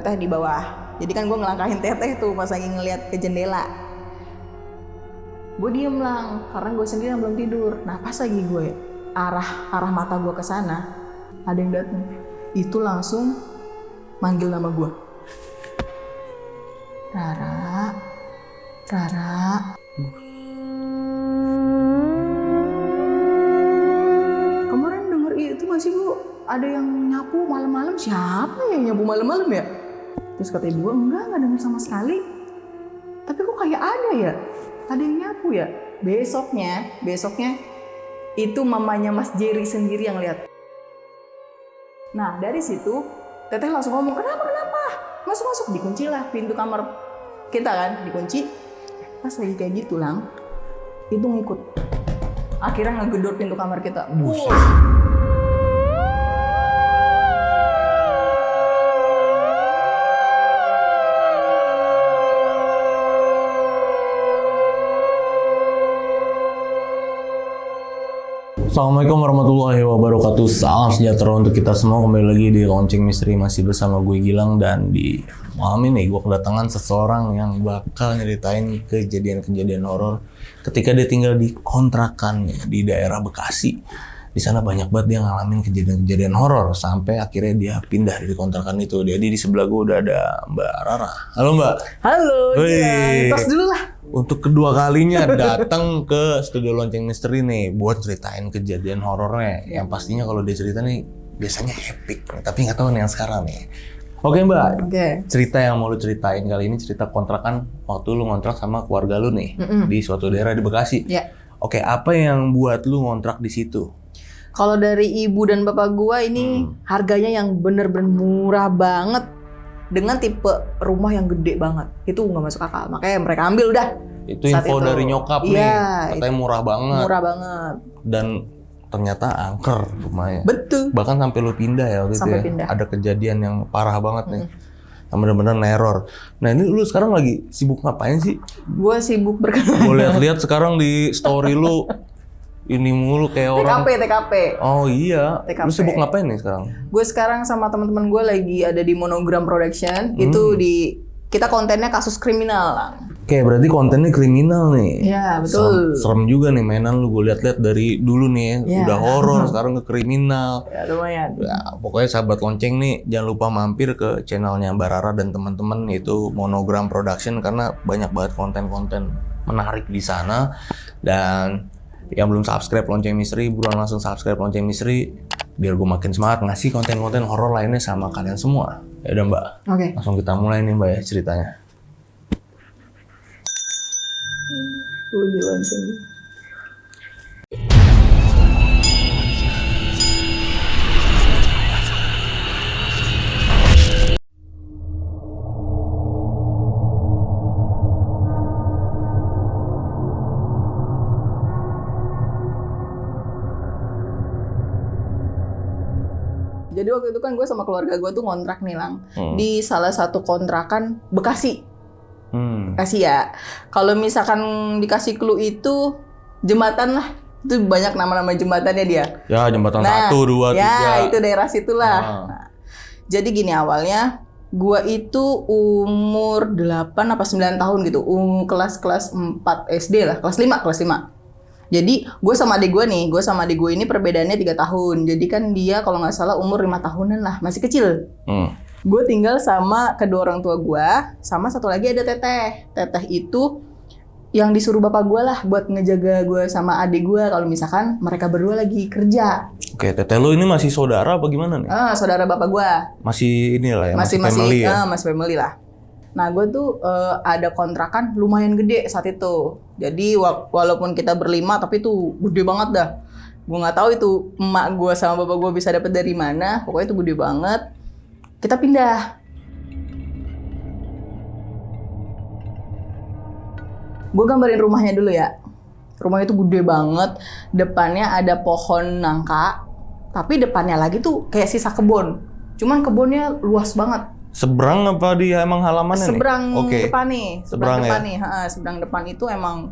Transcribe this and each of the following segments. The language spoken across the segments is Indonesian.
teteh di bawah. Jadi kan gue ngelangkahin teteh tuh pas lagi ngeliat ke jendela. Gue diem lang, karena gue sendiri yang belum tidur. Nah pas lagi gue arah mata gue ke sana, ada yang datang. Itu langsung manggil nama gue. Rara. Kemarin denger itu masih Bu, ada yang nyapu malam-malam. Siapa yang nyapu malam-malam ya? Terus kata ibu gue, enggak denger sama sekali. Tapi kok kayak ada ya? Ada yang nyapu ya? Besoknya itu mamanya Mas Jerry sendiri yang lihat. Nah dari situ teteh langsung ngomong, kenapa? Masuk, dikunci lah pintu kamar kita kan, dikunci. Pas lagi kayak gitu lang, itu ngikut. Akhirnya ngegedor pintu kamar kita. Buset. Assalamualaikum warahmatullahi wabarakatuh. Salam sejahtera untuk kita semua. Kembali lagi di Lonceng Misteri, masih bersama gue Gilang. Dan di malam ini gue kedatangan seseorang yang bakal nyeritain kejadian-kejadian horor ketika dia tinggal di kontrakannya di daerah Bekasi. Di sana banyak banget dia ngalamin kejadian-kejadian horor sampai akhirnya dia pindah dari kontrakan itu. Jadi di sebelah gue udah ada Mbak Rara. Halo Mbak. Halo. Tos dulu lah. Untuk kedua kalinya datang ke studio Lonceng Misteri nih buat ceritain kejadian horornya. Yang pastinya kalau dia cerita nih biasanya epic, tapi nggak tahu nih yang sekarang nih. Oke Mbak, cerita yang mau lu ceritain kali ini cerita kontrakan waktu lu ngontrak sama keluarga lu nih di suatu daerah di Bekasi. Oke, apa yang buat lu ngontrak di situ? Kalau dari ibu dan bapak gua ini harganya yang bener-bener murah banget. Dengan tipe rumah yang gede banget, itu nggak masuk akal, makanya mereka ambil udah. Itu info dari nyokap nih, katanya murah banget. Murah banget. Dan ternyata angker rumahnya. Betul. Bahkan sampai lu pindah ya waktu itu ya. Pindah. Ada kejadian yang parah banget nih, yang benar-benar neror. Nah ini lu sekarang lagi sibuk ngapain sih? Gua sibuk berkenalan. Gue lihat sekarang di story lu. Ini mulu kayak orang TKP. Oh iya. TKP. Lu sibuk ngapain nih sekarang? Gue sekarang sama teman-teman gue lagi ada di Monogram Production. Itu kita kontennya kasus kriminal lah. Oke, berarti kontennya kriminal nih. Iya, betul. Serem juga nih mainan lu. Gue lihat-lihat dari dulu nih udah horor, sekarang ke kriminal. Ya lumayan. Ya, pokoknya sahabat lonceng nih jangan lupa mampir ke channelnya Mbak Rara dan teman-teman, yaitu Monogram Production, karena banyak banget konten-konten menarik di sana. Dan yang belum subscribe Lonceng Misteri, buruan langsung subscribe Lonceng Misteri biar gue makin semangat ngasih konten-konten horor lainnya sama kalian semua. Ya udah Mbak, langsung kita mulai nih Mbak ya ceritanya. Di lonceng. Jadi waktu itu kan gue sama keluarga gue tuh ngontrak nih Lang di salah satu kontrakan Bekasi. Bekasi ya. Kalau misalkan dikasih clue itu jembatan lah. Itu banyak nama-nama jembatannya dia. Ya jembatan 1, 2, 3. Ya itu daerah situlah. Nah, jadi gini awalnya gue itu umur 8 apa 9 tahun gitu. Kelas 4 SD lah. Kelas 5. Jadi gue sama adik gue ini perbedaannya 3 tahun. Jadi kan dia kalau nggak salah umur 5 tahunan lah, masih kecil. Gue tinggal sama kedua orang tua gue, sama satu lagi ada teteh. Teteh itu yang disuruh bapak gue lah buat ngejaga gue sama adik gue kalau misalkan mereka berdua lagi kerja. Oke, teteh lu ini masih saudara apa gimana nih? Saudara bapak gue. Masih inilah ya, masih family ya? Masih family lah. Nah gue tuh ada kontrakan lumayan gede saat itu. Jadi walaupun kita berlima tapi tuh gede banget dah. Gue nggak tahu itu emak gue sama bapak gue bisa dapet dari mana. Pokoknya itu gede banget. Kita pindah. Gue gambarin rumahnya dulu ya. Rumahnya itu gede banget. Depannya ada pohon nangka. Tapi depannya lagi tuh kayak sisa kebun. Cuman kebunnya luas banget. Seberang apa dia emang halamannya seberang nih? Depan nih. Seberang depan ya? nih. Seberang depan itu emang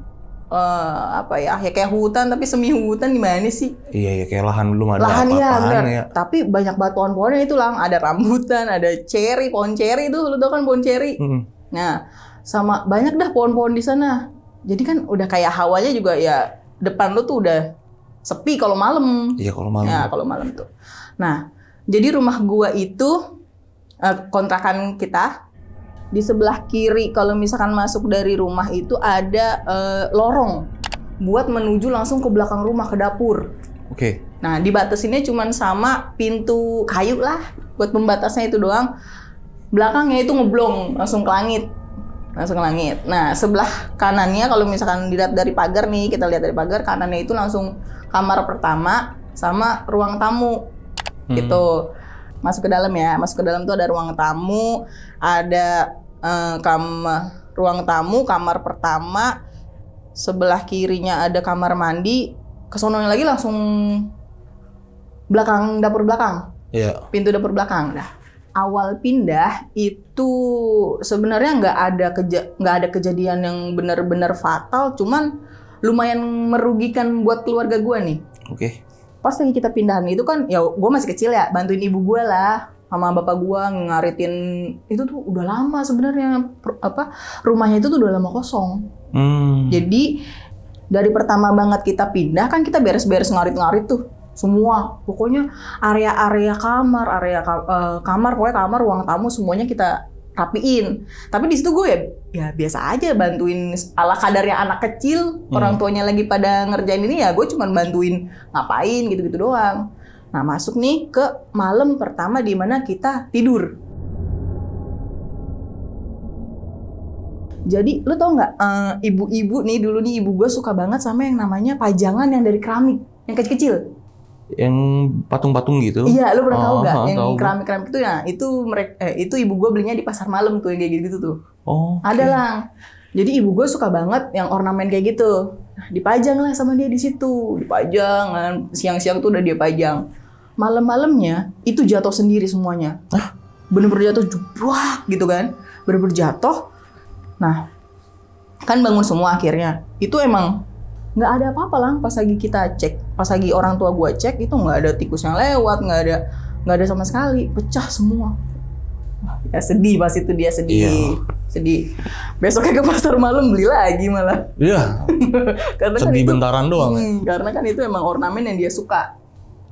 apa ya kayak hutan tapi semi hutan gimana sih? Iya, kayak lahan belum ada Lahan ya, apa-apaan bener. ya. Tapi banyak banget pohon-pohonnya itu lang. Ada rambutan, ada ceri, pohon ceri itu, lu tau kan pohon ceri. Nah, sama banyak dah pohon-pohon di sana. Jadi kan udah kayak hawanya juga ya depan lu tuh udah sepi kalau malam. Iya, kalau malam. Ya, kalau malam tuh. Nah, jadi rumah gua itu kontrakan kita di sebelah kiri kalau misalkan masuk dari rumah itu ada lorong buat menuju langsung ke belakang rumah ke dapur. Oke. Nah, dibatasinnya cuman sama pintu kayu lah buat pembatasnya itu doang. Belakangnya itu ngeblong langsung ke langit. Langsung ke langit. Nah, sebelah kanannya kalau misalkan dilihat dari pagar nih, kita lihat dari pagar kanannya itu langsung kamar pertama sama ruang tamu. Gitu. Masuk ke dalam ya. Masuk ke dalam tuh ada ruang tamu, ada ruang tamu, kamar pertama, sebelah kirinya ada kamar mandi, kesononya lagi langsung belakang dapur belakang. Iya. Pintu dapur belakang. Nah, awal pindah itu sebenarnya nggak ada kejadian yang benar-benar fatal, cuman lumayan merugikan buat keluarga gue nih. Oke. Pas lagi kita pindahan itu kan, ya gue masih kecil ya, bantuin ibu gue lah. Sama bapak gua ngaritin itu tuh udah lama sebenarnya rumahnya itu tuh udah lama kosong. Jadi dari pertama banget kita pindah kan kita beres-beres ngarit-ngarit tuh semua, pokoknya area-area kamar, pokoknya kamar, ruang tamu semuanya kita rapiin. Tapi di situ gue ya biasa aja bantuin ala kadarnya anak kecil, orang tuanya lagi pada ngerjain ini ya gue cuman bantuin ngapain gitu-gitu doang. Nah, masuk nih ke malam pertama di mana kita tidur. Jadi, lu tau nggak, ibu-ibu nih, dulu nih ibu gue suka banget sama yang namanya pajangan yang dari keramik, yang kecil-kecil. Yang patung-patung gitu? Iya, lu pernah tahu nggak? Yang tahu. keramik-keramik itu ya, itu ibu gue belinya di pasar malam tuh, yang kayak gitu tuh. Oh, okay. Ada lah. Jadi ibu gue suka banget yang ornamen kayak gitu. Nah, dipajang lah sama dia di situ, dipajang, siang-siang tuh udah dia pajang. Malam-malamnya itu jatuh sendiri semuanya. Bener-bener jatuh jebrak gitu kan. Bener-bener jatuh. Nah, kan bangun semua akhirnya. Itu emang nggak ada apa-apa lah pas lagi kita cek. Pas lagi orang tua gua cek itu nggak ada tikus yang lewat, nggak ada sama sekali. Pecah semua. Ya sedih pas itu dia sedih. Iya. Sedih. Besoknya ke pasar malam beli lagi malah. Iya. Karena sedih kan bentaran doang. Karena kan itu emang ornamen yang dia suka.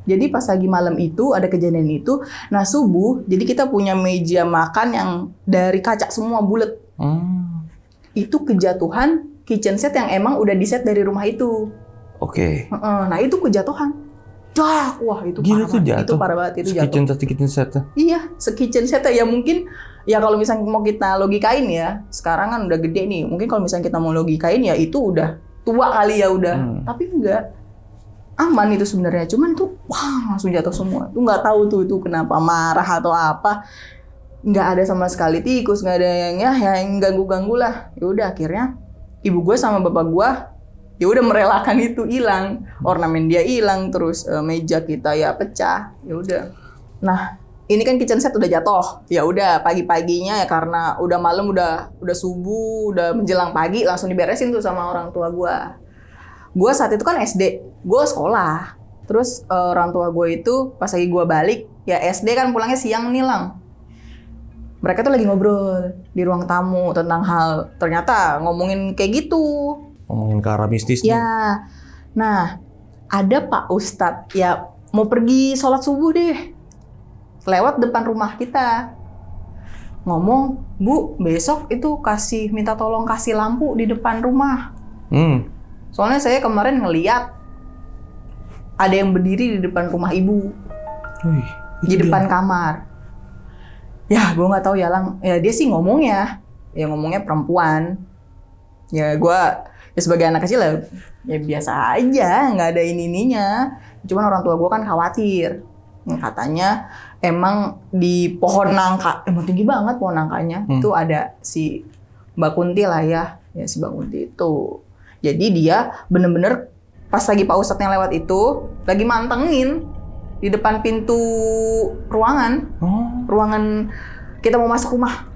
Jadi pas lagi malam itu ada kejadian itu, nah subuh, jadi kita punya meja makan yang dari kaca semua bulat. Itu kejatuhan kitchen set yang emang udah diset dari rumah itu. Oke. Nah itu kejatuhan. Wah itu gila, parah. Tuh jatuh. Itu parah banget itu jatuh. Kitchen set. Iya, kitchen set ya mungkin ya kalau misalnya mau kita logikain ya, sekarang kan udah gede nih. Mungkin kalau misalnya kita mau logikain ya itu udah tua kali ya udah. Tapi enggak. Aman itu sebenarnya, cuman tuh wah langsung jatuh semua. Tuh nggak tahu tuh itu kenapa marah atau apa. Nggak ada sama sekali tikus, nggak ada yang ganggu-ganggu lah. Ya udah akhirnya ibu gue sama bapak gue ya udah merelakan itu hilang, ornamen dia hilang, terus meja kita ya pecah. Ya udah. Nah ini kan kitchen set udah jatuh. Ya udah pagi-paginya ya karena udah malam udah subuh, udah menjelang pagi langsung diberesin tuh sama orang tua gue. Gue saat itu kan SD, gue sekolah. Terus orang tua gue itu pas lagi gue balik, ya SD kan pulangnya siang nih lang. Mereka tuh lagi ngobrol di ruang tamu tentang hal, ternyata ngomongin kayak gitu. Ngomongin ke arah mistis nih. Ya, nah ada Pak Ustadz ya mau pergi sholat subuh deh. Lewat depan rumah kita. Ngomong, Bu besok itu minta tolong kasih lampu di depan rumah. Soalnya saya kemarin ngeliat ada yang berdiri di depan rumah ibu, di depan kamar. Ya, gue nggak tahu ya lang. Ya dia sih ngomongnya perempuan. Ya gue ya sebagai anak kecil ya biasa aja, nggak ada ininya. Cuman orang tua gue kan khawatir. Katanya emang di pohon nangka, emang tinggi banget pohon nangkanya. Itu ada si Mbak Kunti lah ya si Mbak Kunti itu. Jadi dia bener-bener pas lagi Pak Ustadz yang lewat itu lagi mantengin di depan pintu ruangan, ruangan kita mau masuk rumah.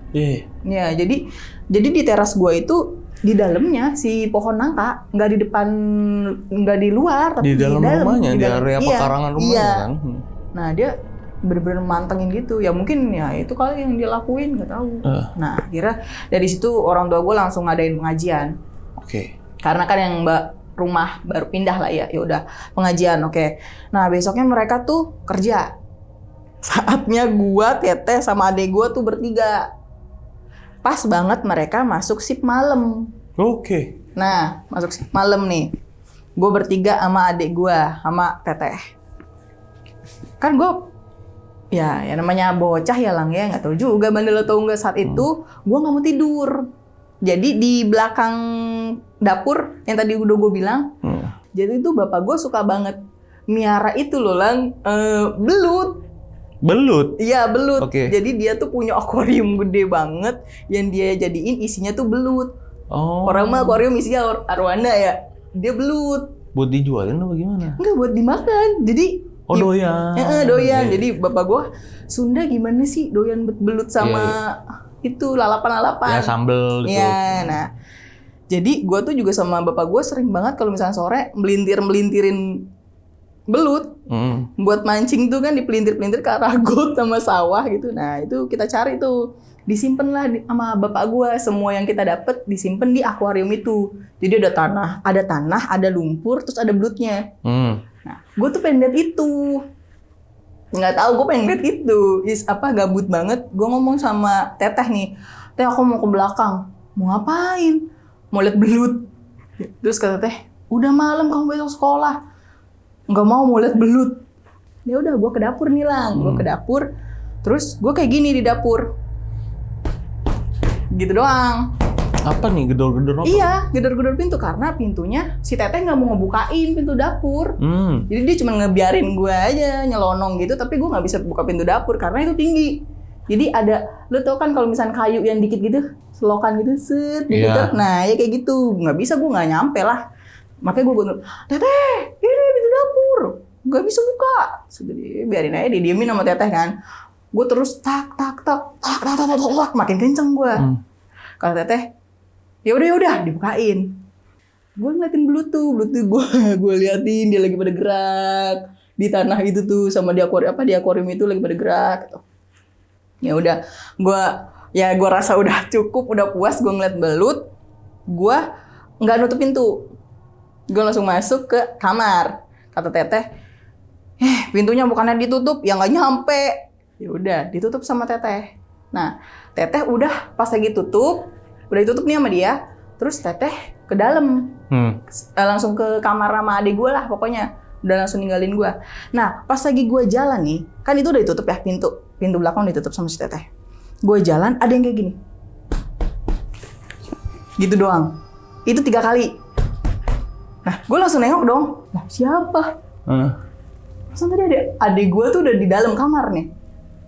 Ya, jadi di teras gua itu di dalamnya si pohon nangka, nggak di depan, nggak di luar, tapi di dalam rumahnya, di area iya, pekarangan rumahnya iya. kan. Nah dia bener-bener mantengin gitu. Ya mungkin ya itu kali yang dia lakuin, nggak tahu. Nah akhirnya dari situ orang tua gue langsung ngadain pengajian. Oke. Karena kan yang rumah baru pindah lah ya, udah pengajian, oke. Nah besoknya mereka tuh kerja. Saatnya gua, Teteh sama adek gua tuh bertiga. Pas banget mereka masuk shift malam. Oke. Nah masuk shift malam nih. Gua bertiga sama adek gua, sama Teteh. Kan gua ya namanya bocah ya Lang ya, nggak tahu juga bandel atau enggak saat itu. Gua nggak mau tidur. Jadi di belakang dapur yang tadi udah gue bilang, jadi itu bapak gue suka banget miara itu loh Lang, belut. Belut? Iya belut. Oke. Jadi dia tuh punya akuarium gede banget yang dia jadiin isinya tuh belut. Oh. Orang mah akuarium isinya arwana ya, dia belut. Buat dijualin apa gimana? Enggak, buat dimakan. Jadi doyan. Doyan. Jadi bapak gue Sunda gimana sih doyan belut sama itu lalapan-lalapan. Ya sambel gitu. Iya, nah. Jadi gue tuh juga sama bapak gue sering banget kalau misalnya sore melintirin belut. Buat mancing tuh kan dipelintir-pelintir ke arah got sama sawah gitu. Nah itu kita cari tuh. Disimpan lah sama bapak gue. Semua yang kita dapet disimpan di akuarium itu. Jadi ada tanah, ada lumpur, terus ada belutnya. Nah gue tuh pengen lihat itu. Nggak tahu, gue pengen lihat itu. Gabut banget. Gue ngomong sama Teteh nih, Teh aku mau ke belakang. Mau ngapain? Mau lihat belut. Terus kata Teh, udah malam kamu besok sekolah. Nggak mau lihat belut. Ya udah, gue ke dapur nih Lang. Gue ke dapur. Terus gue kayak gini di dapur. Gitu doang. Apa nih, gedor-gedor apa? Iya, gedor-gedor pintu karena pintunya si Teteh nggak mau ngebukain pintu dapur. Jadi dia cuma ngebiarin gue aja nyelonong gitu, tapi gue nggak bisa buka pintu dapur karena itu tinggi. Jadi ada, lo tau kan kalau misalnya kayu yang dikit gitu, selokan gitu, set, gitu. Nah ya kayak gitu, nggak bisa, gue nggak nyampe lah. Makanya gue Teteh, ini pintu dapur, nggak bisa buka. Jadi biarin aja, didiemin sama Teteh kan. Gue terus tak, makin kenceng gue. Kalau Teteh, ya udah dibukain. Gue ngeliatin belut tuh gue liatin dia lagi pada gerak di tanah itu tuh sama di akuarium itu lagi pada gerak gitu. Ya udah, gue rasa udah cukup, udah puas gue ngeliat belut. Gue nggak nutup pintu, gue langsung masuk ke kamar. Kata Teteh, pintunya bukannya ditutup, ya nggak nyampe. Ya udah ditutup sama Teteh. Nah Teteh udah pas lagi udah ditutup nih sama dia, terus Teteh ke dalam, langsung ke kamar sama adik gue lah pokoknya, udah langsung ninggalin gue. Nah pas lagi gue jalan nih, kan itu udah ditutup ya pintu belakang ditutup sama si Teteh. Gue jalan ada yang kayak gini, gitu doang. Itu 3 kali. Nah gue langsung nengok dong, nah siapa? Langsung tadi adik gue tuh udah di dalam kamar nih,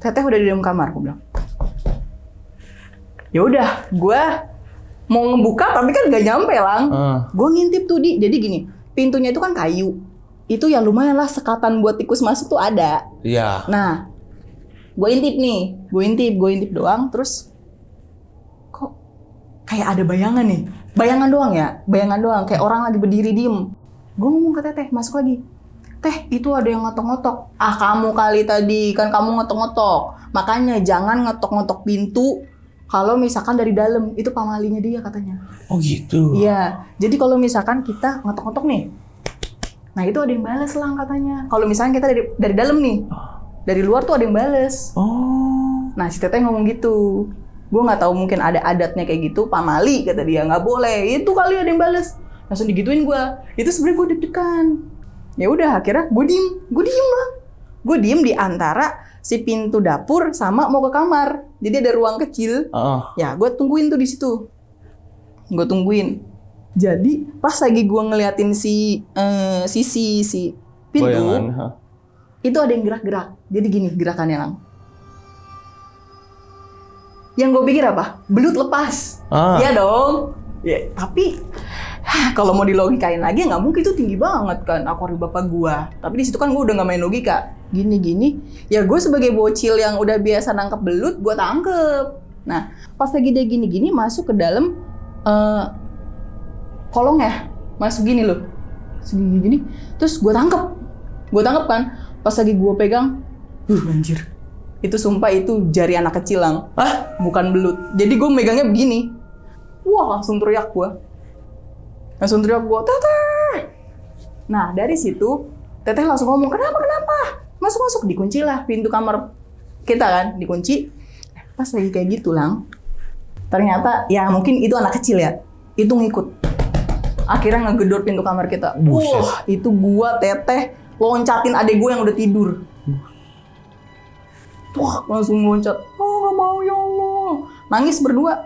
Teteh udah di dalam kamar. Gue bilang, ya udah, gue mau ngebuka tapi kan gak nyampe Lang. Gue ngintip tuh jadi gini, pintunya itu kan kayu, itu ya lumayan lah sekatan buat tikus masuk tuh ada. Iya. Nah, gue intip doang, terus kok kayak ada bayangan nih, bayangan doang kayak orang lagi berdiri diem. Gue ngomong ke Teteh, masuk lagi. Teh, itu ada yang ngetok-ngetok. Ah kamu kali tadi, kan kamu ngetok-ngetok. Makanya jangan ngetok-ngetok pintu. Kalau misalkan dari dalam, itu pamalinya dia katanya. Oh gitu? Iya, jadi kalau misalkan kita ngetok-ngetok nih, nah itu ada yang bales Lang katanya. Kalau misalkan kita dari dalam nih, dari luar tuh ada yang bales. Nah si Teteh ngomong gitu. Gue nggak tahu, mungkin ada adatnya kayak gitu, pamali kata dia, nggak boleh. Itu kali ada yang bales. Langsung digituin gue. Itu sebenarnya gue deg-degan. Ya udah, akhirnya gue diem lah. Gue diem di antara si pintu dapur sama mau ke kamar. Jadi ada ruang kecil. Ya, gue tungguin tuh di situ. Gue tungguin. Jadi pas lagi gue ngeliatin si pintu, bayangan, itu ada yang gerak-gerak. Jadi gini gerakannya Lang. Yang gue pikir apa? Belut lepas. Iya dong. Ya, tapi kalau mau dilogikain lagi nggak mungkin, itu tinggi banget kan akuarium bapak gua. Tapi di situ kan gua udah nggak main logika. Gini, ya gue sebagai bocil yang udah biasa nangkep belut, gua tangkep. Nah, pas lagi dia gini-gini masuk ke dalam kolong ya, masuk gini loh, segini gini. Terus gue tangkep kan. Pas lagi gue pegang, anjir. Itu sumpah itu jari anak kecil Lang. Hah? Bukan belut. Jadi gue megangnya begini. Wah, langsung teriak gue. Teteh. Nah, dari situ Teteh langsung ngomong, kenapa? Masuk. Dikunci lah pintu kamar kita kan, dikunci. Pas lagi kayak gitu Lang, ternyata ya mungkin itu anak kecil ya, itu ngikut. Akhirnya ngegedor pintu kamar kita. Wah, itu gua Teteh loncatin adek gue yang udah tidur. Wah, langsung loncat. Gak mau ya Allah. Nangis berdua.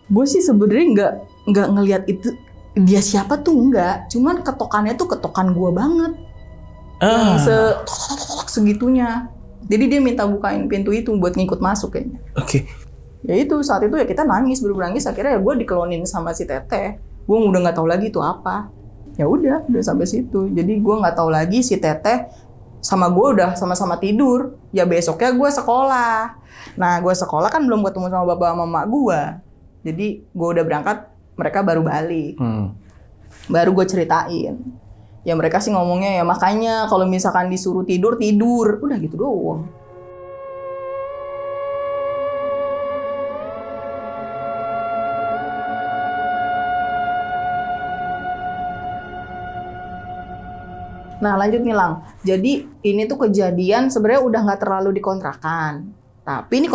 Gue sih sebenarnya nggak ngelihat itu dia siapa tuh, enggak. Cuman ketokannya tuh ketokan gua banget. Segitunya. Jadi dia minta bukain pintu itu buat ngikut masuk kayaknya. Oke. Ya itu saat itu ya kita nangis, bener-bener nangis. Akhirnya ya gue dikelonin sama si Teteh. Gue udah nggak tahu lagi itu apa. Ya udah sampai situ. Jadi gue nggak tahu lagi si Teteh sama gue udah sama-sama tidur. Ya besoknya gue sekolah. Nah gue sekolah kan belum ketemu sama bapak sama emak gue. Jadi gue udah berangkat, mereka baru balik. Baru gue ceritain. Ya mereka sih ngomongnya ya makanya kalau misalkan disuruh tidur. Udah gitu doang. Nah lanjut nih Lang. Jadi ini tuh kejadian sebenarnya udah nggak terlalu di kontrakan. Tapi ini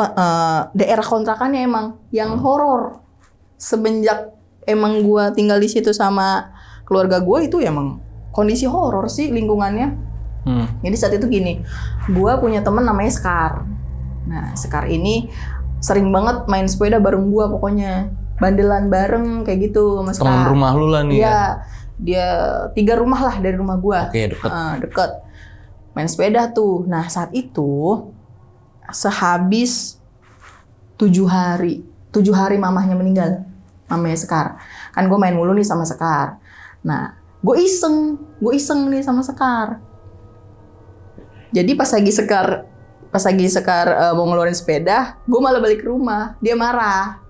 daerah kontrakannya emang yang horor. Semenjak emang gue tinggal di situ sama keluarga gue itu emang kondisi horor sih lingkungannya. Jadi saat itu gini, gue punya temen namanya Sekar. Nah Sekar ini sering banget main sepeda bareng gue pokoknya. Bandelan bareng kayak gitu sama Sekar. Teman rumah lu lah nih ya? Dia 3 rumah lah dari rumah gue. Oke, deket. Main sepeda tuh. Nah saat itu sehabis 7 hari mamahnya meninggal. Mamanya Sekar. Kan gue main mulu nih sama Sekar. Nah gue iseng nih sama Sekar. Jadi pas lagi Sekar mau ngeluarin sepeda, gue malah balik ke rumah. Dia marah.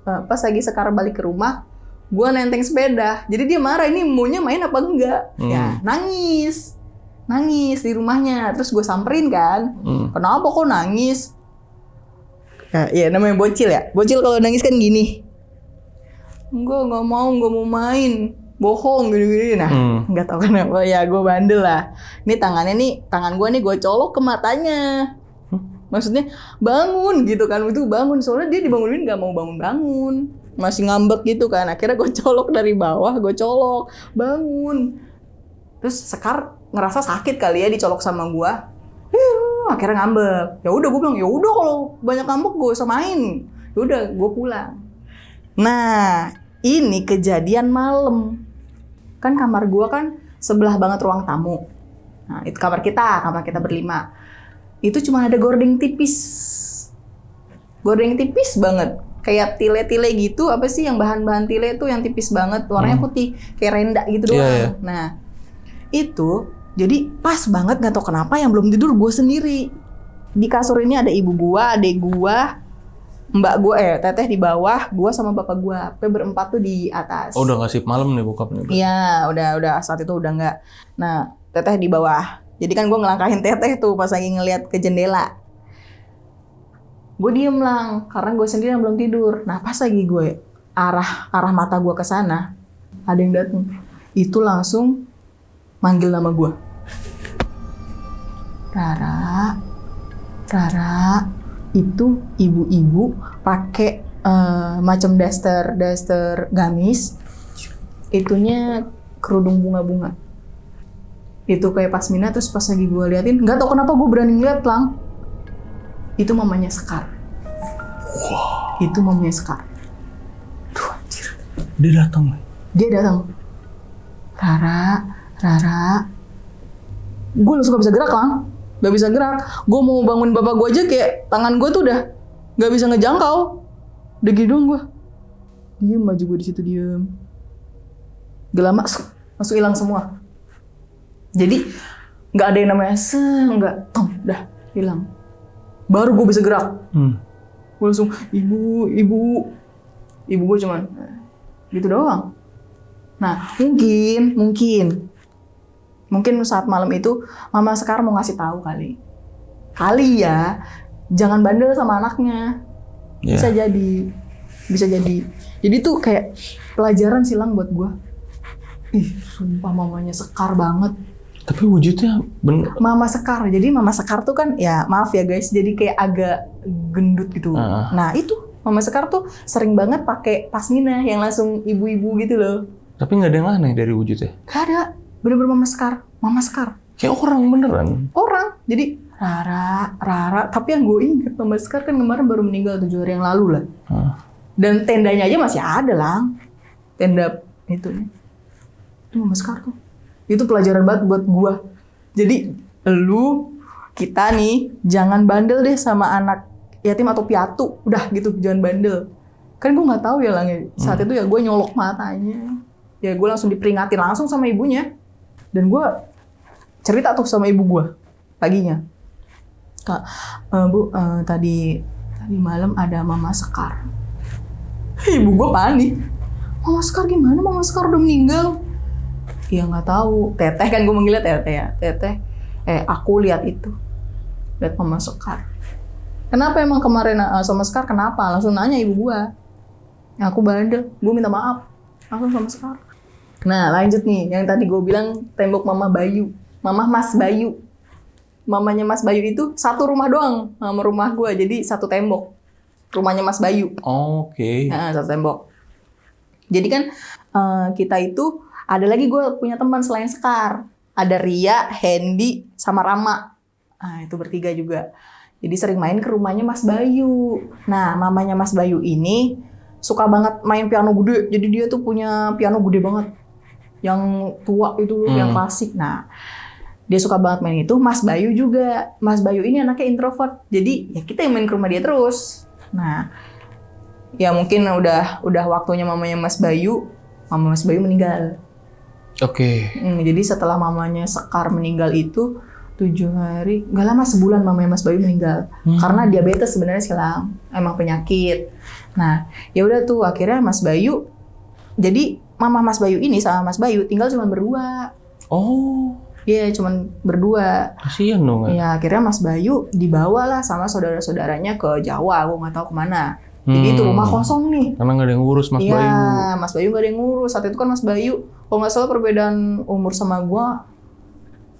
Pas lagi Sekar balik ke rumah, gue nenteng sepeda. Jadi dia marah, ini maunya main apa enggak? Ya nangis di rumahnya. Terus gue samperin kan, kenapa kok nangis? Ya namanya bocil ya. Bocil kalau nangis kan gini. Nggak mau main. Bohong gini-gini. Nah nggak tahu kenapa ya gue bandel lah. Ini tangan gue nih gue colok ke matanya. Maksudnya bangun gitu kan. Itu bangun, soalnya dia dibangunin nggak mau bangun. Masih ngambek gitu kan. Akhirnya gue colok dari bawah, bangun. Terus Sekar ngerasa sakit kali ya dicolok sama gue. Akhirnya ngambek. Ya udah gue bilang, ya udah kalau banyak ngambek gue usah main. Ya udah gue pulang. Nah ini kejadian malam. Kan kamar gue kan sebelah banget ruang tamu. Nah itu kamar kita berlima. Itu cuma ada gorden tipis banget. Kayak tile-tile gitu, apa sih yang bahan-bahan tile itu yang tipis banget, warnanya putih, kayak renda gitu doang. Yeah. Nah itu jadi pas banget, nggak tahu kenapa yang belum tidur gue sendiri. Di kasur ini ada ibu gue, adek gue, mbak gue, Teteh di bawah, gue sama bapak gue. Pokoknya berempat tuh di atas. Oh udah nggak sip malam nih bokapnya? Iya udah saat itu udah nggak. Nah Teteh di bawah. Jadi kan gue ngelangkahin Teteh tuh pas lagi ngeliat ke jendela. Gue diem Lang, karena gue sendiri yang belum tidur. Nah pas lagi gue arah mata gue ke sana, ada yang datang. Itu langsung manggil nama gue. Rara. Itu ibu-ibu pakai macam daster gamis. Itunya kerudung bunga-bunga. Itu kayak pasmina. Terus pas lagi gue liatin, nggak tahu kenapa gue berani ngeliat Lang. Itu mamanya Sekar. Wow. Itu mamanya Sekar. Duh anjir. Dia datang. Rara. Gue langsung gak bisa gerak Lang. Gak bisa gerak. Gue mau bangun bapak gue aja kayak tangan gue tuh udah gak bisa ngejangkau. Udah gitu doang gue. Diem aja gue di situ diem. Gak lama langsung hilang semua. Jadi gak ada yang namanya enggak. Udah hilang. Baru gue bisa gerak. Gue langsung, ibu gue cuman gitu doang. Nah, mungkin saat malam itu Mama Sekar mau ngasih tahu kali ya, jangan bandel sama anaknya. Bisa jadi. Jadi tuh kayak pelajaran silang buat gue. Sumpah mamanya Sekar banget. Tapi wujudnya bener. Mama Sekar. Jadi Mama Sekar tuh kan ya maaf ya guys, jadi kayak agak gendut gitu. Nah itu Mama Sekar tuh sering banget pakai pasmina yang langsung ibu-ibu gitu loh. Tapi nggak ada yang aneh dari wujudnya? Gak ada. Bener-bener Mama Sekar. Kayak orang beneran? Orang. Jadi Rara. Tapi yang gue inget Mama Sekar kan kemarin baru meninggal 7 hari yang lalu lah. Dan tendanya aja masih ada lah. Tenda itu Mama Sekar tuh. Itu pelajaran banget buat gua. Jadi kita nih jangan bandel deh sama anak yatim atau piatu. Udah gitu, jangan bandel. Kan gua nggak tahu ya Lang. Saat itu ya gua nyolok matanya. Ya gua langsung diperingatin langsung sama ibunya. Dan gua cerita tuh sama ibu gua paginya. Kak, Bu, tadi malam ada Mama Sekar. Ibu gua panik. Mama Sekar gimana? Mama Sekar udah meninggal. Ya nggak tahu. Teteh kan gue manggilnya Teteh ya. Teteh, aku lihat itu. Lihat Mama Sekar. Kenapa emang kemarin sama Sekar? Kenapa? Langsung nanya ibu gue. Ya, aku bandel. Gue minta maaf. Langsung sama Sekar. Nah lanjut nih. Yang tadi gue bilang tembok Mama Bayu. Mama Mas Bayu. Mamanya Mas Bayu itu satu rumah doang sama rumah gue. Jadi satu tembok. Rumahnya Mas Bayu. Oke. Nah, satu tembok. Jadi kan kita itu ada lagi gue punya teman selain Sekar. Ada Ria, Hendy, sama Rama. Nah, itu bertiga juga. Jadi sering main ke rumahnya Mas Bayu. Nah, mamanya Mas Bayu ini suka banget main piano gede. Jadi dia tuh punya piano gede banget. Yang tua itu, yang klasik. Nah, dia suka banget main itu. Mas Bayu juga. Mas Bayu ini anaknya introvert. Jadi ya kita yang main ke rumah dia terus. Nah, ya mungkin udah waktunya mamanya Mas Bayu. Mama Mas Bayu meninggal. Oke. Jadi setelah mamanya Sekar meninggal itu 7 hari, nggak lama sebulan mamanya Mas Bayu meninggal. Karena diabetes sebenarnya silang, emang penyakit. Nah, ya udah tuh akhirnya Mas Bayu. Jadi mama Mas Bayu ini sama Mas Bayu tinggal cuma berdua. Oh. Iya, cuma berdua. Kasian dong. Ya akhirnya Mas Bayu dibawa lah sama saudara-saudaranya ke Jawa, aku nggak tahu kemana. Jadi itu rumah kosong nih. Karena nggak ada yang ngurus Mas Bayu. Iya, Mas Bayu nggak ada yang ngurus. Saat itu kan Mas Bayu, kalau nggak salah perbedaan umur sama gua,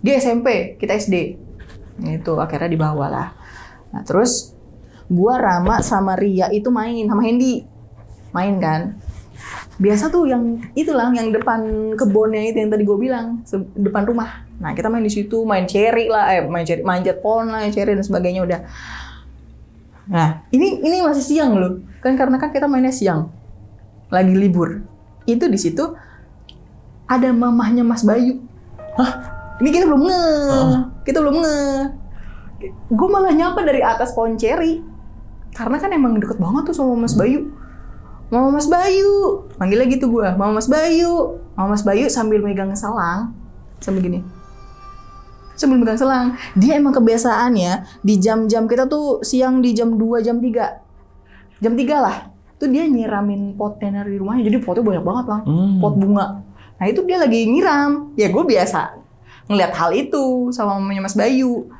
dia SMP, kita SD. Itu akhirnya dibawa lah. Nah terus gua, Rama, sama Ria itu main sama Hendy. Main kan. Biasa tuh yang itu lah, yang depan kebunnya itu yang tadi gua bilang, depan rumah. Nah kita main di situ, main cherry lah, manjat pohon lah, cherry dan sebagainya udah. Nah, ini masih siang loh. Kan karena kan kita mainnya siang. Lagi libur. Itu di situ ada mamahnya Mas Bayu. Hah? Ini kita belum Kita belum Gue malah nyapa dari atas pohon ceri. Karena kan emang deket banget tuh sama Mas Bayu. Mama Mas Bayu. Panggilnya gitu gue. Mama Mas Bayu. Mama Mas Bayu sambil megang selang. Sambil gini. Sambil megang selang. Dia emang kebiasaannya di jam-jam kita tuh siang di jam 2, jam 3. Jam 3 lah. Tuh dia nyiramin pot tener di rumahnya. Jadi potnya banyak banget lah. Pot bunga. Nah itu dia lagi nyiram. Ya gue biasa ngeliat hal itu sama mamanya Mas Bayu.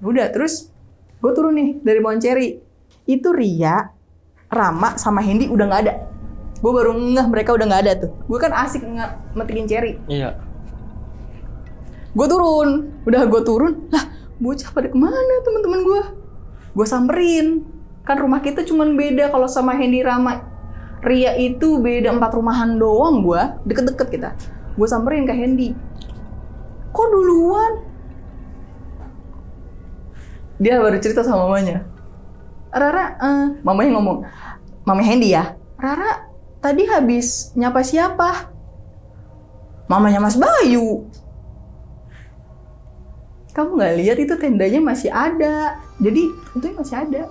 Udah terus gue turun nih dari pohon ceri. Itu Ria, Rama sama Hendy udah gak ada. Gue baru ngeh mereka udah gak ada tuh. Gue kan asik metikin ceri. Iya. Gue turun, lah bocah pada kemana teman-teman gue? Gue samperin, kan rumah kita cuman beda kalau sama Hendy, Rama, Ria itu beda 4 rumahan doang gue, deket-deket kita. Gue samperin ke Hendy, kok duluan? Dia baru cerita sama mamanya. Rara, mamanya ngomong, mama Hendy ya, Rara tadi habis nyapa siapa? Mamanya Mas Bayu. Kamu nggak lihat itu tendanya masih ada. Jadi itu masih ada.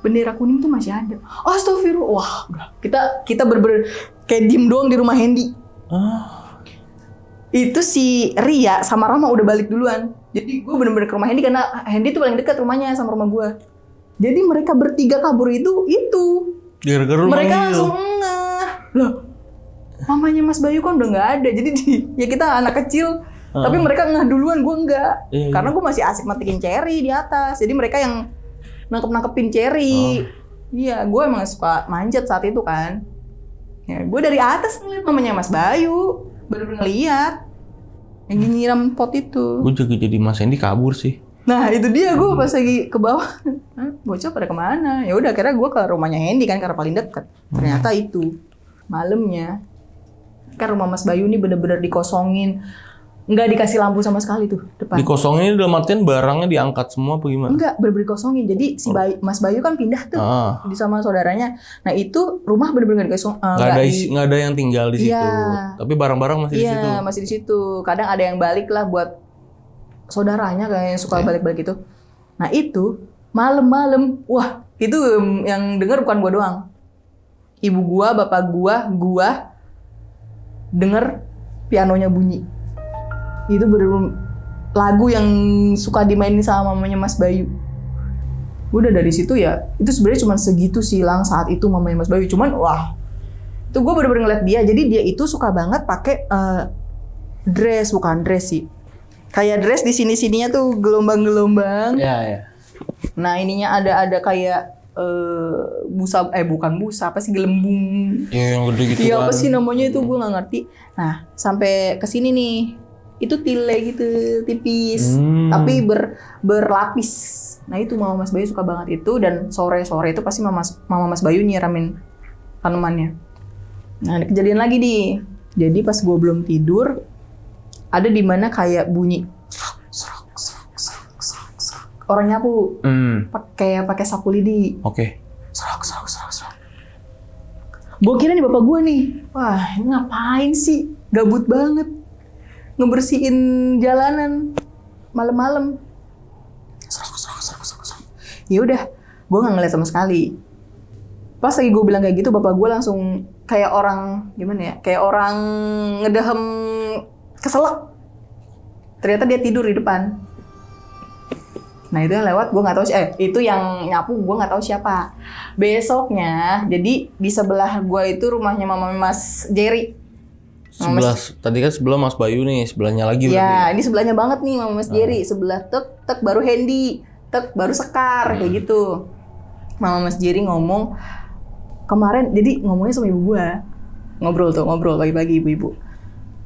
Bendera kuning tuh masih ada. Astagfirullah. Wah, kita bener-bener kayak diem doang di rumah Hendy. Itu si Ria sama Rama udah balik duluan. Jadi gue bener-bener ke rumah Hendy karena Hendy tuh paling dekat rumahnya sama rumah gue. Jadi mereka bertiga kabur itu. Gara-gara mereka langsung ngeh. Loh, mamanya Mas Bayu kan udah nggak ada. Jadi ya kita anak kecil, tapi mereka ngeh duluan, gue enggak. Karena gue masih asik matikin cherry di atas. Jadi mereka yang nangkepin cherry. Iya, gue emang suka manjat saat itu kan. Ya, gue dari atas ngeliat mamanya Mas Bayu, bener-bener ngeliat yang nyiram pot itu. Gue juga jadi Mas Hendy kabur sih. Nah itu dia, gue pas lagi ke bawah, bocah pada kemana? Ya udah, akhirnya gue ke rumahnya Hendy kan karena paling deket. Ternyata itu malamnya kan rumah Mas Bayu ini bener-bener dikosongin, nggak dikasih lampu sama sekali tuh depan. Dikosongin dalam artian barangnya diangkat semua apa gimana? Enggak, bener-bener dikosongin. Jadi si Mas Bayu kan pindah tuh di sama saudaranya. Nah itu rumah bener-bener nggak dikosong. Nggak ada yang tinggal di situ. Iya. Tapi barang-barang masih di situ. Iya, masih di situ. Kadang ada yang balik lah buat saudaranya kayak yang suka balik-balik itu. Nah itu malam-malam, wah itu yang denger bukan gua doang. Ibu gua, bapak gua denger pianonya bunyi. Itu bener lagu yang suka dimainin sama mamanya Mas Bayu. Udah dari situ ya, itu sebenarnya cuma segitu sih Lang saat itu mamanya Mas Bayu. Cuman wah, itu gue bener-bener ngeliat dia. Jadi dia itu suka banget pakai bukan dress sih. Kayak dress di sini-sininya tuh gelombang-gelombang. Iya. Nah ininya ada kayak busa, bukan busa, apa sih, gelembung. Iya yang gede gitu Iya kan. apa sih namanya itu, gue nggak ngerti. Nah sampai kesini nih, itu tile gitu, tipis, tapi berlapis. Nah itu mama Mas Bayu suka banget itu, dan sore-sore itu pasti mama Mas Bayu nyiramin tanamannya. Nah ada kejadian lagi nih. Jadi pas gue belum tidur, ada di mana kayak bunyi orang nyapu pakai sapu lidi. Oke. Gue kira nih bapak gue nih, wah ini ngapain sih, gabut banget ngebersihin jalanan malam-malam. Ya udah, gue nggak ngeliat sama sekali. Pas lagi gue bilang kayak gitu, bapak gue langsung kayak orang gimana ya, kayak orang ngedehem keselak. Ternyata dia tidur di depan. Nah itu yang lewat gue nggak tahu, itu yang nyapu gue nggak tahu siapa. Besoknya, jadi di sebelah gue itu rumahnya mama Mas Jerry. Tadi kan sebelah Mas Bayu nih, sebelahnya lagi. Ya, ini sebelahnya banget nih mama Mas Jerry. Sebelah tek baru Hendy, tek baru Sekar kayak gitu. Mama Mas Jerry ngomong kemarin, jadi ngomongnya sama ibu gue, ngobrol pagi-pagi ibu-ibu.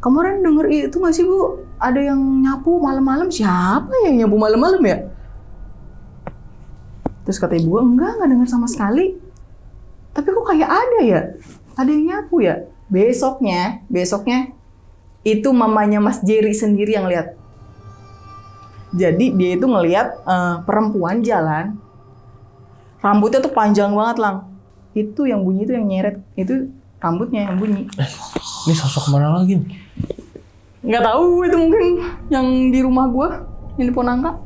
Kemarin denger itu nggak sih Bu? Ada yang nyapu malam-malam. Siapa yang nyapu malam-malam ya? Terus kata ibu gue, enggak denger sama sekali. Tapi kok kayak ada ya? Ada yang nyapu ya? Besoknya itu mamanya Mas Jerry sendiri yang lihat. Jadi dia itu ngelihat perempuan jalan, rambutnya tuh panjang banget Lang. Itu yang bunyi, itu yang nyeret, itu rambutnya yang bunyi. Ini sosok mana lagi nih? Nggak tahu, itu mungkin yang di rumah gue, yang di Ponangka.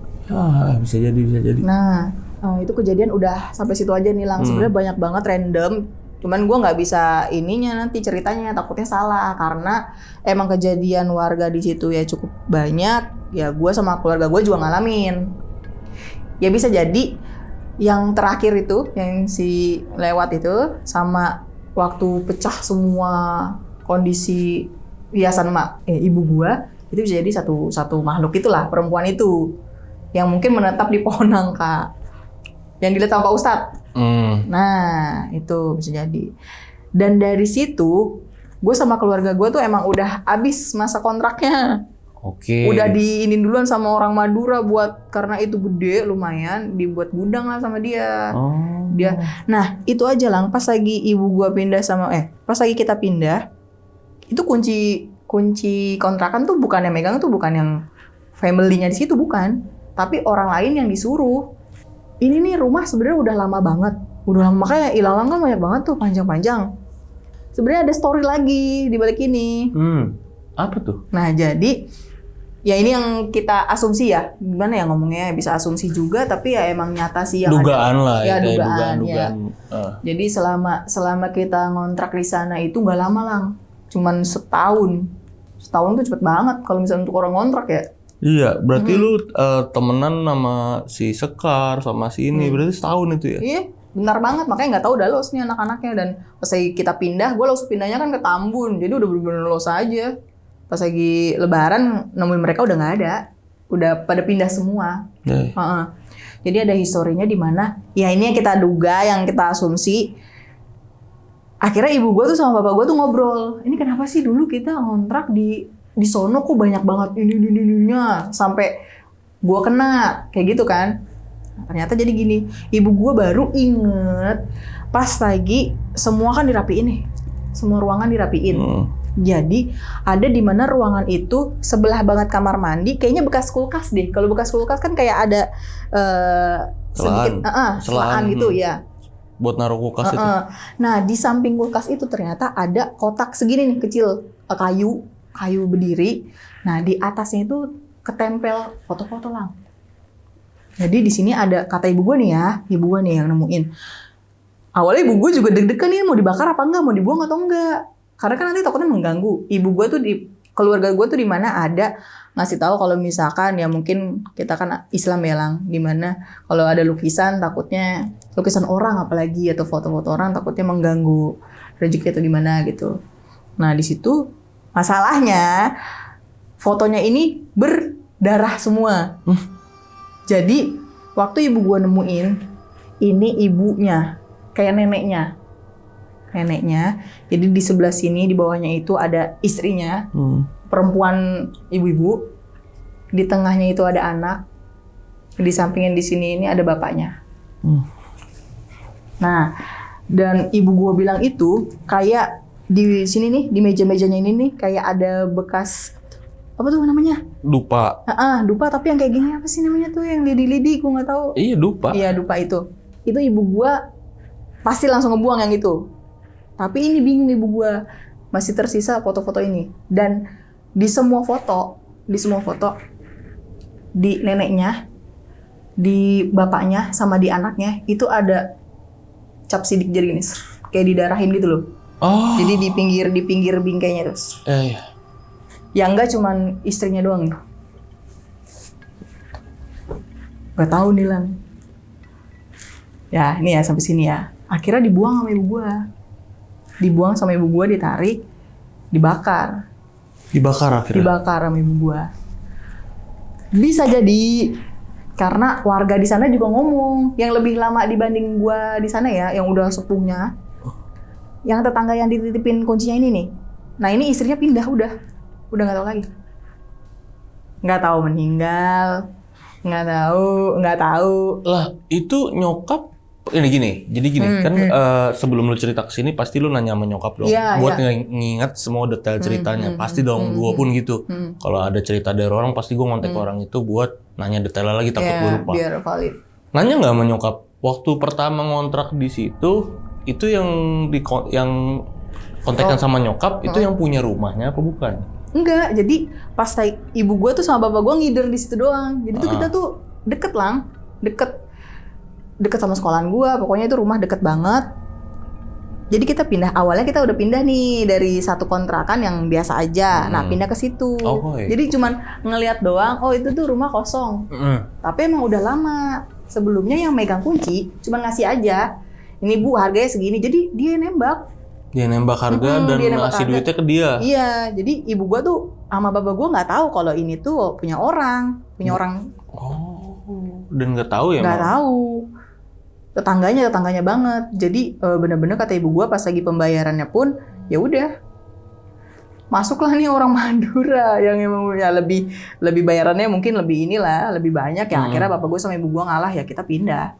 Bisa jadi. Nah, itu kejadian udah sampai situ aja nih Lang. Sebenarnya banyak banget random. Cuman gue nggak bisa ininya nanti ceritanya, takutnya salah karena emang kejadian warga di situ ya cukup banyak. Ya gue sama keluarga gue juga ngalamin. Ya bisa jadi yang terakhir itu, yang si lewat itu, sama waktu pecah semua kondisi hiasan ibu gue, itu bisa jadi satu makhluk itulah, perempuan itu yang mungkin menetap di pohon nangka yang dilihat sama Pak Ustadz. Nah itu bisa jadi. Dan dari situ gue sama keluarga gue tuh emang udah habis masa kontraknya. Oke. Udah diinin duluan sama orang Madura buat, karena itu gede lumayan, dibuat gudang lah sama dia. Nah itu aja Lang, pas lagi ibu gue pindah pas lagi kita pindah, itu kunci kontrakan tuh bukan yang megang, tuh bukan yang family-nya di situ, bukan, tapi orang lain yang disuruh. Ini nih rumah sebenarnya udah lama banget, makanya ilalang kan banyak banget tuh, panjang-panjang. Sebenarnya ada story lagi di balik ini. Apa tuh? Nah jadi ya ini yang kita asumsi ya, gimana ya ngomongnya, bisa asumsi juga tapi ya emang nyata sih yang dugaan ada. lah Ya dugaan. Jadi selama kita ngontrak di sana itu nggak lama Lang, cuman setahun tuh cepet banget kalau misalnya untuk orang ngontrak ya. Iya, berarti lu temenan sama si Sekar sama si ini, berarti setahun itu ya? Iya, bentar banget, makanya nggak tahu udah los nih anak-anaknya. Dan pas lagi kita pindah, gue langsung pindahnya kan ke Tambun, jadi udah bener-bener los aja. Pas lagi Lebaran nemuin mereka udah nggak ada, udah pada pindah semua. Jadi ada historinya di mana, ya ini yang kita duga, yang kita asumsi. Akhirnya ibu gue tuh sama bapak gue tuh ngobrol, ini kenapa sih dulu kita ngontrak di sono kok banyak banget ini sampai gue kena kayak gitu kan. Ternyata jadi gini, ibu gue baru inget pas lagi semua kan dirapiin nih, semua ruangan dirapiin. Jadi ada di mana ruangan itu sebelah banget kamar mandi, kayaknya bekas kulkas deh. Kalau bekas kulkas kan kayak ada sedikit selaan gitu ya. Buat naruh kulkas itu. Nah di samping kulkas itu ternyata ada kotak segini nih kecil, kayu berdiri. Nah di atasnya itu ketempel foto-foto lang. Jadi di sini ada kata ibu gue nih ya, ibu gue nih yang nemuin. Awalnya ibu gue juga deg-degan nih mau dibakar apa enggak, mau dibuang atau enggak. Karena kan nanti takutnya mengganggu. Ibu gue tuh keluarga gue tuh di mana ada ngasih tahu kalau misalkan ya mungkin kita kan Islam ya lang, di mana kalau ada lukisan takutnya lukisan orang apalagi atau foto-foto orang takutnya mengganggu rezeki atau gimana gitu. Nah di situ masalahnya fotonya ini berdarah semua. Jadi waktu ibu gua nemuin ini ibunya kayak neneknya. Jadi di sebelah sini di bawahnya itu ada istrinya, perempuan ibu-ibu. Di tengahnya itu ada anak. Di sampingnya di sini ini ada bapaknya. Nah, dan ibu gua bilang itu kayak di sini nih di meja-mejanya ini nih kayak ada bekas apa tuh namanya? Dupa. Dupa tapi yang kayak gini apa sih namanya tuh yang lidi-lidi gue nggak tahu. Iya dupa. Iya dupa itu. Itu ibu gua pasti langsung ngebuang yang itu. Tapi ini bingung ibu gua masih tersisa foto-foto ini dan di semua foto di neneknya, di bapaknya sama di anaknya itu ada cap sidik jari ini kayak didarahin gitu loh. Jadi di pinggir bingkainya terus. Iya. Yang enggak cuman istrinya doang nih. Gak tahu nih Lan. Ya ini ya sampai sini ya. Akhirnya dibuang sama ibu gua. Ditarik, dibakar. Dibakar akhirnya? Dibakar sama ibu gua. Bisa jadi karena warga di sana juga ngomong yang lebih lama dibanding gua di sana ya, yang udah sepuhnya. Yang tetangga yang dititipin kuncinya ini nih. Nah ini istrinya pindah udah nggak tahu lagi. Nggak tahu meninggal, nggak tahu. Lah itu nyokap ini gini. Jadi gini kan sebelum lu cerita ke sini pasti lu nanya sama nyokap dong. Buat nginget semua detail ceritanya. Pasti dong. Gua pun gitu. Kalau ada cerita dari orang pasti gua ngontek orang itu buat nanya detailnya lagi takut gua lupa. Biar valid. Nanya nggak sama nyokap waktu pertama ngontrak di situ itu yang kontekan sama nyokap itu yang punya rumahnya apa bukan? Enggak, jadi pas ibu gue tuh sama bapak gue ngider di situ doang. Jadi tuh kita tuh deket lang, deket sama sekolahan gue. Pokoknya itu rumah deket banget. Jadi kita pindah, awalnya kita udah pindah nih dari satu kontrakan yang biasa aja. Nah pindah ke situ. Jadi cuman ngelihat doang, oh itu tuh rumah kosong. Tapi emang udah lama. Sebelumnya yang megang kunci cuman ngasih aja. Ini bu harganya segini, jadi dia nembak. Dia nembak harga dan ngasih duitnya ke dia. Iya, jadi ibu gua tuh sama bapak gua nggak tahu kalau ini tuh punya orang. Dan nggak tahu ya? Nggak tahu. Tetangganya banget. Jadi bener-bener kata ibu gua pas lagi pembayarannya pun ya udah masuklah nih orang Madura yang emang ya lebih bayarannya mungkin lebih banyak ya. Akhirnya bapak gua sama ibu gua ngalah ya kita pindah.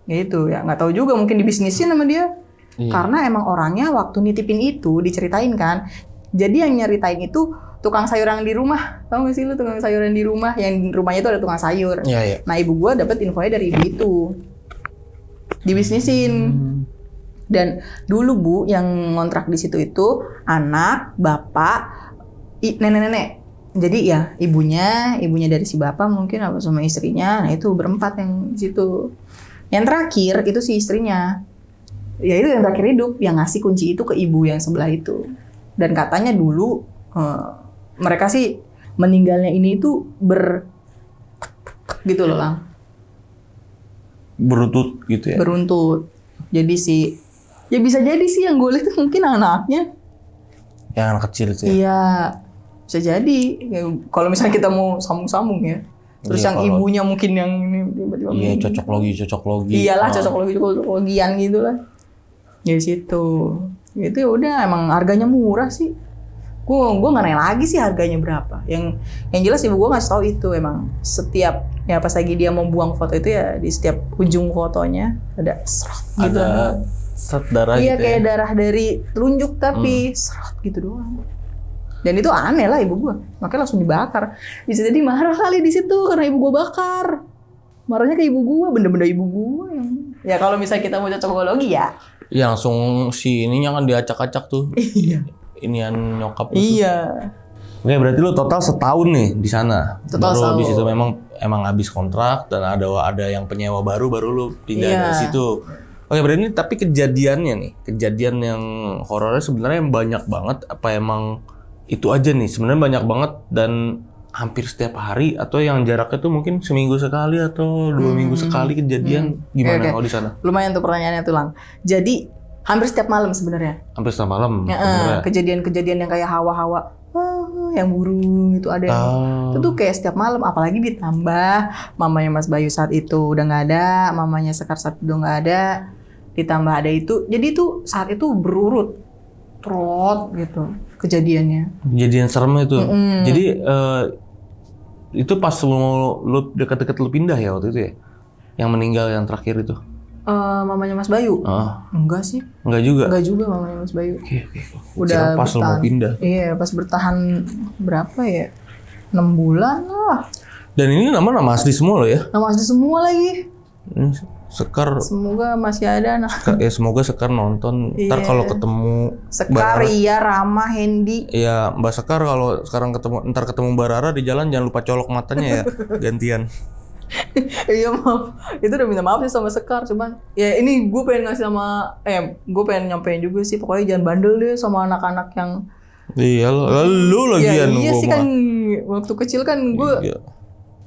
Gitu ya nggak tahu juga mungkin dibisnisin sama dia. Karena emang orangnya waktu nitipin itu diceritain kan. Jadi yang nyeritain itu tukang sayuran di rumah. Tahu gak sih lu tukang sayuran di rumah? Yang rumahnya itu ada tukang sayur. Iya. Nah ibu gua dapet infonya dari ibu itu. Dibisnisin. Dan dulu bu yang ngontrak di situ itu anak, bapak, nenek-nenek. Jadi ya ibunya dari si bapak mungkin apa sama istrinya. Nah itu berempat yang di situ. Yang terakhir itu si istrinya. Ya itu yang terakhir hidup yang ngasih kunci itu ke ibu yang sebelah itu. Dan katanya dulu mereka sih meninggalnya ini itu gitu loh lang. Beruntut gitu ya? Beruntut. Jadi sih, ya bisa jadi sih yang gue lihat mungkin anaknya. Yang anak kecil itu ya. Iya, bisa jadi. Ya, kalau misalnya kita mau sambung-sambung ya. Terus Iya, yang kalau- ibunya mungkin yang ini tiba-tiba. Iya, cocok logi. Iyalah, cocok-logian gitu lah. Di situ. Itu ya udah emang harganya murah sih. Gue nggak nanya lagi sih harganya berapa. Yang jelas ibu gue ngasih tahu itu emang setiap ya pas lagi dia mau buang foto itu ya di setiap ujung fotonya ada serot gitu. Ada set darah Iya gitu kayak ya. darah dari telunjuk tapi serot gitu doang. Dan itu aneh lah ibu gue, makanya langsung dibakar. Bisa jadi marah kali di situ karena ibu gue bakar. Marahnya ke ibu gue, benda-benda ibu gue yang. Ya kalau misalnya kita mau cocokologi ya. Iya, langsung si ininya kan diacak-acak tuh. Iya. Inian nyokap lu tuh. Iya. Oke, berarti lu total setahun nih di sana. Total baru habis setahun. itu emang habis kontrak dan ada yang penyewa baru lu pindah Iya. dari situ. Oke, berarti ini tapi kejadiannya nih, kejadian yang horornya sebenarnya banyak banget apa emang itu aja nih? Sebenarnya banyak banget dan hampir setiap hari atau yang jaraknya tuh mungkin seminggu sekali atau 2 minggu sekali kejadian gimana Oke. kalau di sana? Lumayan tuh pertanyaannya tuh Lang. Jadi hampir setiap malam sebenarnya. Hampir setiap malam. Ya, sebenarnya. kejadian-kejadian yang kayak hawa-hawa, yang burung itu ada yang itu tuh kayak setiap malam. Apalagi ditambah mamanya Mas Bayu saat itu udah nggak ada, mamanya Sekar saat itu udah nggak ada, ditambah ada itu. Jadi tuh saat itu berurut, trot gitu kejadiannya. Kejadian serem itu. Jadi itu pas mau lu deket-deket lu pindah ya waktu itu ya? Yang meninggal yang terakhir itu? Mamanya Mas Bayu? Ah, Enggak sih, enggak juga. enggak juga mamanya Mas Bayu. Oke. Udah Kira pas lu mau pindah. Iya, pas bertahan berapa ya? 6 bulan lah. Dan ini nama asli semua loh ya. Nama asli semua lagi. Ini Sekar, Semoga masih ada anak. ya semoga Sekar nonton. Ntar Iya. kalau ketemu Sekar, iya, Rama, Hendy. ya Mbak Sekar kalau sekarang ntar ketemu Mbak Rara di jalan jangan lupa colok matanya ya gantian. Iya maaf, itu udah minta maaf sih sama Sekar, cuman ya ini gue pengen ngasih sama, gue pengen nyampein juga sih, pokoknya jangan bandel deh sama anak-anak yang. Iya lu Ya lagian iya gua sih mah. kan, waktu kecil kan gue Iya.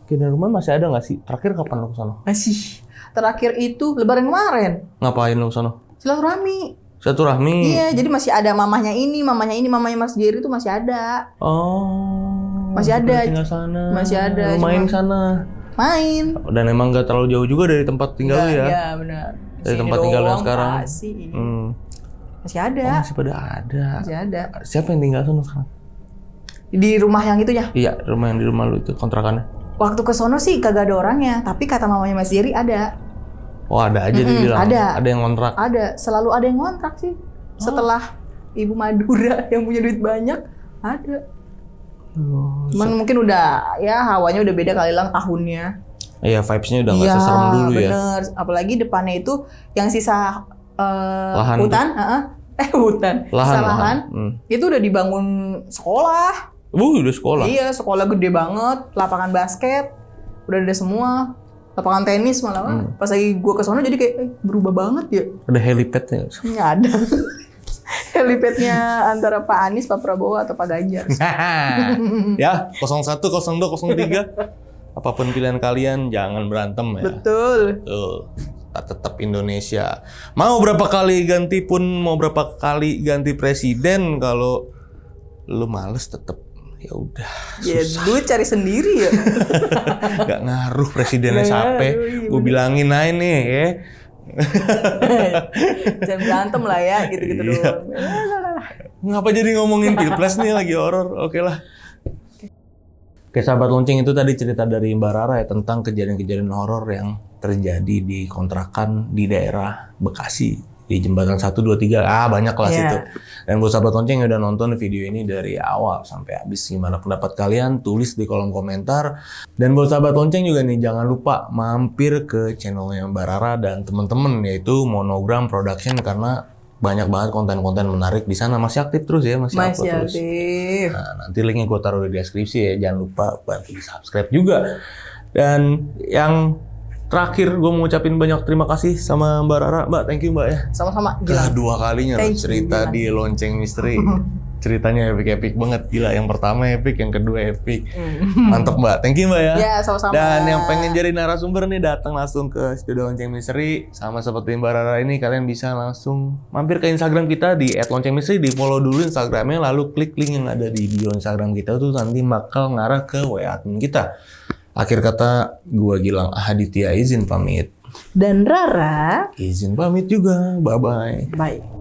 Oke, dan rumah masih ada nggak sih? Terakhir kapan lu kesana? masih terakhir itu Lebaran kemarin, Ngapain lu kesana? silaturahmi. Silaturahmi. Iya, jadi masih ada mamanya Mas Jerry itu masih ada. Oh. Masih ada. Tinggal sana. Masih ada, Lu main cuma- sana. Main. Dan emang gak terlalu jauh juga dari tempat tinggal lu ya? Iya benar. Dari Sini tempat tinggal yang doang, sekarang. Pasti. Hmm. Masih ada. Oh, masih pada ada. Masih ada. Siapa yang tinggal sana sekarang? Di rumah yang itunya. Iya, rumah yang di rumah lu itu kontrakannya. Waktu ke sono sih kagak ada orangnya, tapi kata mamanya Mas Jerry ada. Oh, ada aja dia bilang. ada. Ada yang kontrak. Ada, selalu ada yang ngontrak sih. Setelah Ibu Madura yang punya duit banyak, ada. Cuman mungkin udah ya hawanya udah beda kali Lang tahunnya. Iya, vibes-nya udah nggak seserem dulu ya. Bener. Apalagi depannya itu yang sisa Lahan hutan, hutan, sisa lahan. Itu udah dibangun sekolah. Udah sekolah. Iya, sekolah gede banget, lapangan basket, udah ada semua. Lapangan tenis malah. Pas lagi gue ke sono jadi kayak berubah banget ya. Ada helipad-nya. Nggak ada. Helipadnya antara Pak Anies, Pak Prabowo, atau Pak Ganjar. Ya, 01, 02, 03. Apapun pilihan kalian, jangan berantem ya. Betul. Tuh, tetap Indonesia. Mau berapa kali ganti pun, mau berapa kali ganti presiden, kalau lu males tetap ya udah. Ya, duit cari sendiri ya. Gak ngaruh presidennya Nggak siapa. ngaruh, iya Gue bilangin aja nih ya. Jangan berantem lah ya, gitu-gitu Iya. doang. Ngapa jadi ngomongin pilpres nih lagi horor? Oke lah. Oke, sahabat lonceng, itu tadi cerita dari Mbak Rara ya tentang kejadian-kejadian horor yang terjadi di kontrakan di daerah Bekasi. Di Jembatan 1, 2, 3, banyak lah Iya. situ. Dan buat sahabat lonceng yang udah nonton video ini dari awal sampai habis, gimana pendapat kalian? Tulis di kolom komentar. Dan buat sahabat lonceng juga nih, jangan lupa mampir ke channelnya Mbak Rara dan temen-temen, yaitu Monogram Production, karena banyak banget konten-konten menarik di sana. Masih aktif terus ya, masih upload Masih terus. aktif. Nah, nanti linknya gue taruh di deskripsi ya. Jangan lupa bantu di subscribe juga. Dan yang terakhir gue mau ucapin banyak terima kasih sama Mbak Rara. Mbak, thank you Mbak ya. Sama-sama, gila. Dua kalinya loh Thank you, cerita Gilang. di Lonceng Misteri. ceritanya epic banget, gila. Yang pertama epic, yang kedua epic. Mantap Mbak, thank you Mbak ya. Ya, sama-sama. Dan yang pengen jadi narasumber nih datang langsung ke Studio Lonceng Misteri. Sama seperti Mbak Rara ini, kalian bisa langsung mampir ke Instagram kita di @loncengmisteri, di follow dulu Instagramnya, lalu klik link yang ada di bio Instagram kita tuh nanti bakal ngarah ke WA admin kita. Akhir kata, gua Gilang Ahaditya izin pamit. Dan Rara Izin pamit juga, bye-bye. bye.